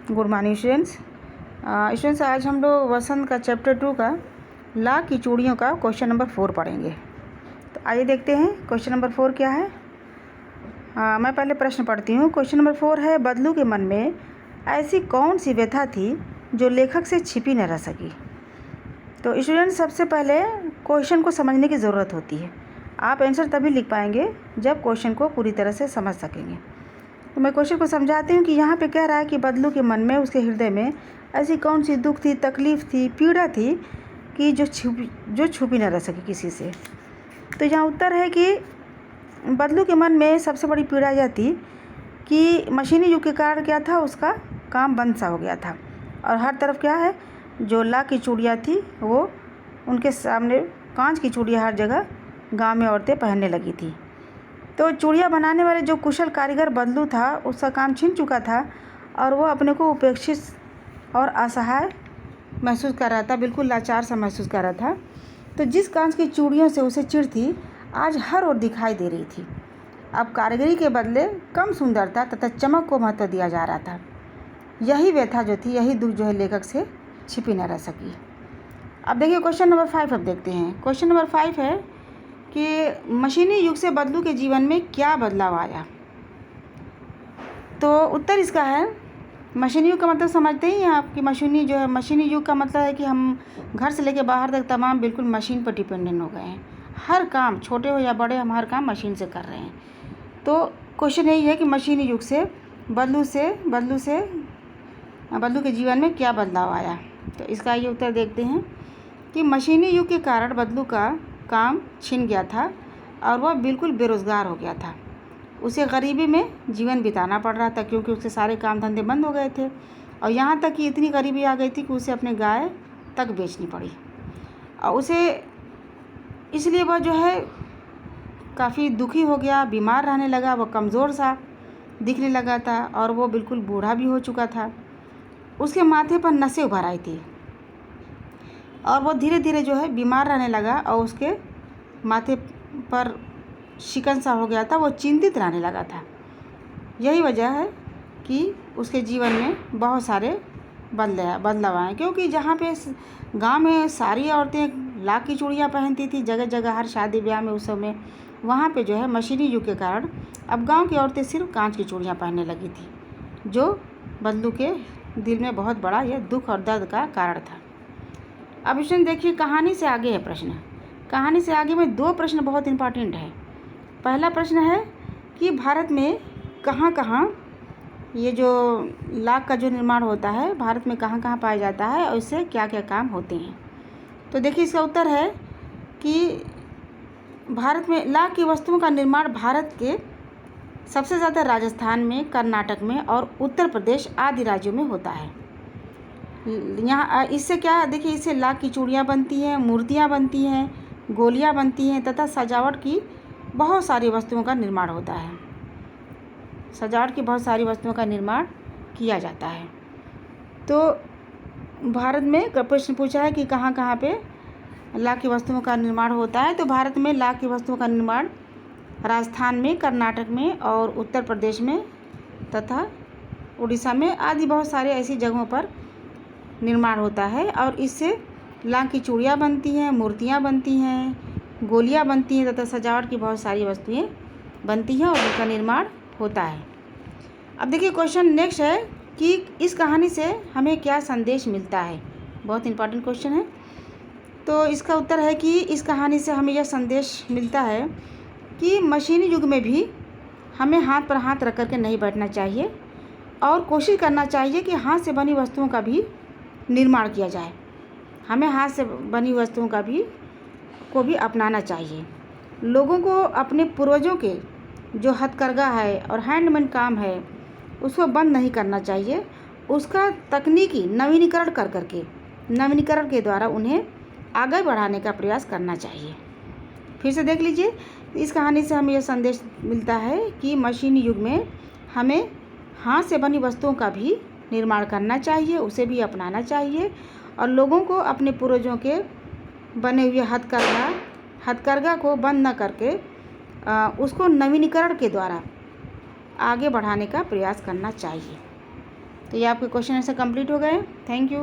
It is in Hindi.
Good morning students. स्टूडेंट्स आज हम लोग वसंत का चैप्टर 2 का ला की चूड़ियों का क्वेश्चन नंबर 4 पढ़ेंगे। तो आइए देखते हैं क्वेश्चन नंबर 4 क्या है। मैं पहले प्रश्न पढ़ती हूँ। क्वेश्चन नंबर 4 है, बदलू के मन में ऐसी कौन सी व्यथा थी जो लेखक से छिपी न रह सकी। तो स्टूडेंट्स सबसे पहले क्वेश्चन को समझने की ज़रूरत होती है। आप आंसर तभी लिख पाएंगे जब क्वेश्चन को पूरी तरह से समझ सकेंगे। तो मैं क्वेश्चन को समझाती हूँ कि यहाँ पे कह रहा है कि बदलू के मन में, उसके हृदय में ऐसी कौन सी दुख थी, तकलीफ़ थी, पीड़ा थी कि जो छुपी न रह सकी किसी से। तो यहाँ उत्तर है कि बदलू के मन में सबसे बड़ी पीड़ा यह थी कि मशीनी युग के कारण क्या था, उसका काम बंद सा हो गया था और हर तरफ क्या है, जो ला की चूड़ियाँ थी वो उनके सामने, कांच की चूड़ियाँ हर जगह गाँव में औरतें पहनने लगी थी। तो चूड़ियाँ बनाने वाले जो कुशल कारीगर बदलू था, उसका काम छिन चुका था और वो अपने को उपेक्षित और असहाय महसूस कर रहा था, बिल्कुल लाचार सा महसूस कर रहा था। तो जिस कांच की चूड़ियों से उसे चिढ़ थी, आज हर ओर दिखाई दे रही थी। अब कारीगरी के बदले कम सुंदरता तथा चमक को महत्व दिया जा रहा था। यही व्यथा जो थी, यही दुख जो है लेखक से छिपी न रह सकी। अब देखिए क्वेश्चन नंबर 5 अब देखते हैं। क्वेश्चन नंबर 5 है कि मशीनी युग से बदलू के जीवन में क्या बदलाव आया। तो उत्तर इसका है, मशीनी युग का मतलब समझते ही हैं आप कि मशीनी युग का मतलब है कि हम घर से लेकर बाहर तक तमाम बिल्कुल मशीन पर डिपेंडेंट हो गए हैं। हर काम, छोटे हो या बड़े, हम हर काम मशीन से कर रहे हैं। तो क्वेश्चन यही है कि मशीनी युग से बदलू के जीवन में क्या बदलाव आया। तो इसका ये उत्तर देखते हैं कि मशीनी युग के कारण बदलू का काम छिन गया था और वह बिल्कुल बेरोज़गार हो गया था। उसे गरीबी में जीवन बिताना पड़ रहा था क्योंकि उसके सारे काम धंधे बंद हो गए थे और यहाँ तक कि इतनी गरीबी आ गई थी कि उसे अपने गाय तक बेचनी पड़ी। और उसे इसलिए वह जो है काफ़ी दुखी हो गया, बीमार रहने लगा, वह कमज़ोर सा दिखने लगा था और वो बिल्कुल बूढ़ा भी हो चुका था। उसके माथे पर नसें उभर आई थी और वो धीरे धीरे जो है बीमार रहने लगा और उसके माथे पर शिकन सा हो गया था, वो चिंतित रहने लगा था। यही वजह है कि उसके जीवन में बहुत सारे बदलाव आए, क्योंकि जहाँ पे गांव में सारी औरतें ला की चूड़ियाँ पहनती थी जगह जगह, हर शादी ब्याह में उस समय, वहाँ पे जो है मशीनी युग के कारण अब गांव की औरतें सिर्फ कांच की चूड़ियाँ पहनने लगी थी, जो बदलू के दिल में बहुत बड़ा यह दुख और दर्द का कारण था। अब इसमें देखिए कहानी से आगे है प्रश्न। कहानी से आगे में 2 प्रश्न बहुत इंपॉर्टेंट है। पहला प्रश्न है कि भारत में कहाँ कहाँ ये जो लाख का जो निर्माण होता है, भारत में कहाँ कहाँ पाया जाता है और इससे क्या क्या काम होते हैं। तो देखिए इसका उत्तर है कि भारत में लाख की वस्तुओं का निर्माण भारत के सबसे ज़्यादा राजस्थान में, कर्नाटक में और उत्तर प्रदेश आदि राज्यों में होता है। यहाँ इससे क्या, देखिए इससे लाख की चूड़ियाँ बनती हैं, मूर्तियाँ बनती हैं, गोलियाँ बनती हैं तथा सजावट की बहुत सारी वस्तुओं का निर्माण होता है। सजावट की बहुत सारी वस्तुओं का निर्माण किया जाता है। तो भारत में प्रश्न पूछा है कि कहाँ कहाँ पे लाख की वस्तुओं का निर्माण होता है। तो भारत में लाख की वस्तुओं का निर्माण राजस्थान में, कर्नाटक में और उत्तर प्रदेश में तथा उड़ीसा में आदि बहुत सारे ऐसी जगहों पर निर्माण होता है और इससे लाख की चूड़ियाँ बनती हैं, मूर्तियाँ बनती हैं, गोलियाँ बनती हैं तथा सजावट की बहुत सारी वस्तुएं बनती हैं और उनका निर्माण होता है। अब देखिए क्वेश्चन नेक्स्ट है कि इस कहानी से हमें क्या संदेश मिलता है। बहुत इंपॉर्टेंट क्वेश्चन है। तो इसका उत्तर है कि इस कहानी से हमें यह संदेश मिलता है कि मशीनी युग में भी हमें हाथ पर हाथ रख कर के नहीं बैठना चाहिए और कोशिश करना चाहिए कि हाथ से बनी वस्तुओं का भी निर्माण किया जाए। हमें हाथ से बनी वस्तुओं को भी अपनाना चाहिए। लोगों को अपने पूर्वजों के जो हथकरघा है और हैंडमेड काम है उसको बंद नहीं करना चाहिए, उसका तकनीकी नवीनीकरण के द्वारा उन्हें आगे बढ़ाने का प्रयास करना चाहिए। फिर से देख लीजिए, इस कहानी से हमें यह संदेश मिलता है कि मशीनी युग में हमें हाथ से बनी वस्तुओं का भी निर्माण करना चाहिए, उसे भी अपनाना चाहिए और लोगों को अपने पूर्वजों के बने हुए हथकरघा को बंद न करके उसको नवीनीकरण के द्वारा आगे बढ़ाने का प्रयास करना चाहिए। तो ये आपके क्वेश्चन आंसर कंप्लीट हो गए। Thank you.